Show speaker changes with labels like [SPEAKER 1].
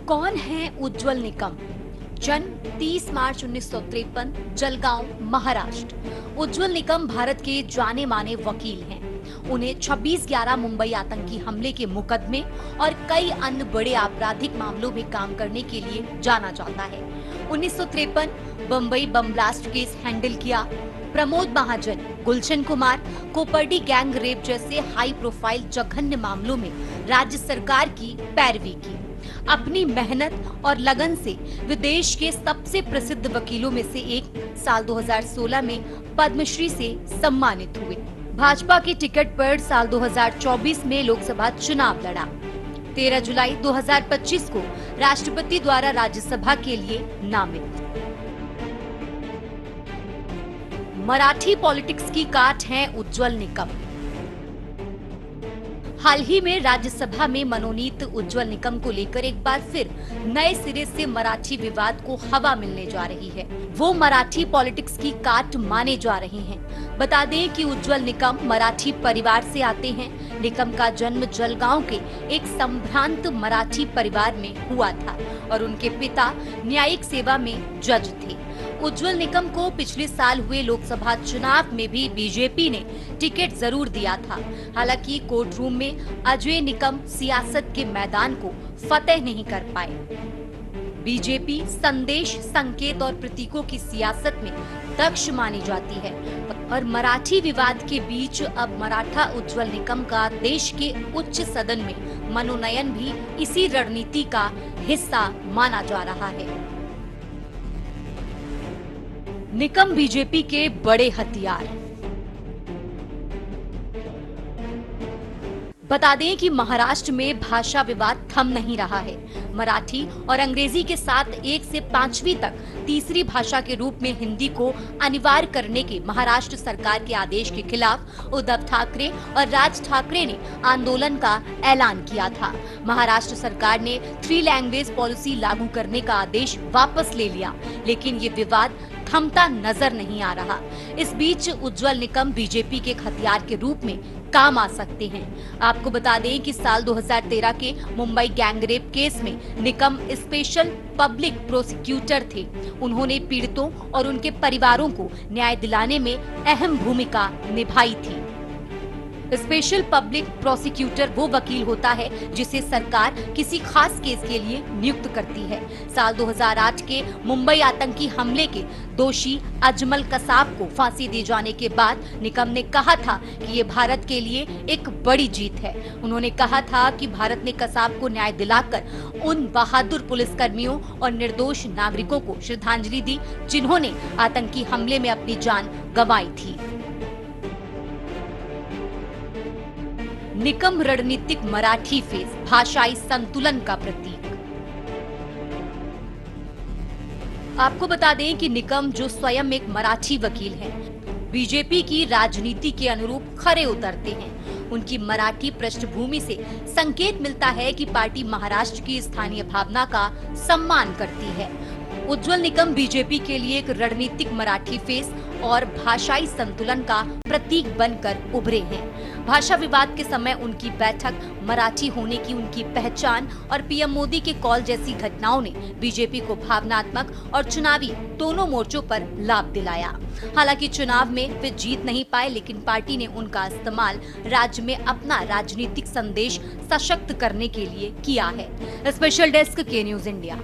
[SPEAKER 1] कौन है उज्जवल निकम? जन्म 30 मार्च 1953, जलगांव, महाराष्ट्र। उज्जवल निकम भारत के जाने माने वकील हैं। उन्हें 26/11 मुंबई आतंकी हमले के मुकदमे और कई अन्य बड़े आपराधिक मामलों में काम करने के लिए जाना जाता है। 1953 Bombay bomb blast case handle किया। प्रमोद महाजन, गुलशन कुमार, कोपर्डी गैंग रेप जैसे हाई प्रोफाइल जघन्य मामलों में राज्य सरकार की पैरवी की। अपनी मेहनत और लगन से वे देश के सबसे प्रसिद्ध वकीलों में से एक। साल 2016 में पद्मश्री से सम्मानित हुए। भाजपा की टिकट पर साल 2024 में लोकसभा चुनाव लड़ा। 13 जुलाई 2025 को राष्ट्रपति द्वारा राज्यसभा के लिए नामित। मराठी पॉलिटिक्स की काट हैं उज्जवल निकम। हाल ही में राज्यसभा में मनोनीत उज्जवल निकम को लेकर एक बार फिर नए सिरे से मराठी विवाद को हवा मिलने जा रही है। वो मराठी पॉलिटिक्स की काट माने जा रहे हैं। बता दें कि उज्जवल निकम मराठी परिवार से आते हैं। निकम का जन्म जलगांव के एक संभ्रांत मराठी परिवार में हुआ था और उनके पिता न्यायिक सेवा में जज थे। उज्जवल निकम को पिछले साल हुए लोकसभा चुनाव में भी बीजेपी ने टिकट जरूर दिया था। हालांकि कोर्ट रूम में अजय निकम सियासत के मैदान को फतेह नहीं कर पाए। बीजेपी संदेश, संकेत और प्रतीकों की सियासत में दक्ष मानी जाती है और मराठी विवाद के बीच अब मराठा उज्जवल निकम का देश के उच्च सदन में मनोनयन भी इसी रणनीति का हिस्सा माना जा रहा है। निकम बीजेपी के बड़े हथियार। बता दें कि महाराष्ट्र में भाषा विवाद थम नहीं रहा है। मराठी और अंग्रेजी के साथ 1 से 5वीं तक तीसरी भाषा के रूप में हिंदी को अनिवार्य करने के महाराष्ट्र सरकार के आदेश के खिलाफ उद्धव ठाकरे और राज ठाकरे ने आंदोलन का ऐलान किया था। महाराष्ट्र सरकार ने 3 लैंग्वेज पॉलिसी लागू करने का आदेश वापस ले लिया, लेकिन ये विवाद थमता नजर नहीं आ रहा। इस बीच उज्जवल निकम बीजेपी के हथियार के रूप में काम आ सकते हैं। आपको बता दें कि साल 2013 के मुंबई गैंगरेप केस में निकम स्पेशल पब्लिक प्रोसिक्यूटर थे। उन्होंने पीड़ितों और उनके परिवारों को न्याय दिलाने में अहम भूमिका निभाई थी। स्पेशल पब्लिक प्रोसिक्यूटर वो वकील होता है जिसे सरकार किसी खास केस के लिए नियुक्त करती है। साल 2008 के मुंबई आतंकी हमले के दोषी अजमल कसाब को फांसी दिए जाने के बाद निकम ने कहा था कि ये भारत के लिए एक बड़ी जीत है। उन्होंने कहा था कि भारत ने कसाब को न्याय दिलाकर उन बहादुर पुलिसकर्मियों और निर्दोष नागरिकों को श्रद्धांजलि दी जिन्होंने आतंकी हमले में अपनी जान गंवाई थी। निकम रणनीतिक मराठी फेस, भाषाई संतुलन का प्रतीक। आपको बता दें कि निकम जो स्वयं एक मराठी वकील हैं, बीजेपी की राजनीति के अनुरूप खरे उतरते हैं। उनकी मराठी पृष्ठभूमि से संकेत मिलता है कि पार्टी महाराष्ट्र की स्थानीय भावना का सम्मान करती है। उज्जवल निकम बीजेपी के लिए एक रणनीतिक मराठी फेस और भाषाई संतुलन का प्रतीक बनकर उभरे हैं। भाषा विवाद के समय उनकी बैठक, मराठी होने की उनकी पहचान और पीएम मोदी के कॉल जैसी घटनाओं ने बीजेपी को भावनात्मक और चुनावी दोनों मोर्चों पर लाभ दिलाया। हालांकि चुनाव में वे जीत नहीं पाए, लेकिन पार्टी ने उनका इस्तेमाल राज्य में अपना राजनीतिक संदेश सशक्त करने के लिए किया है। स्पेशल डेस्क के न्यूज़ इंडिया।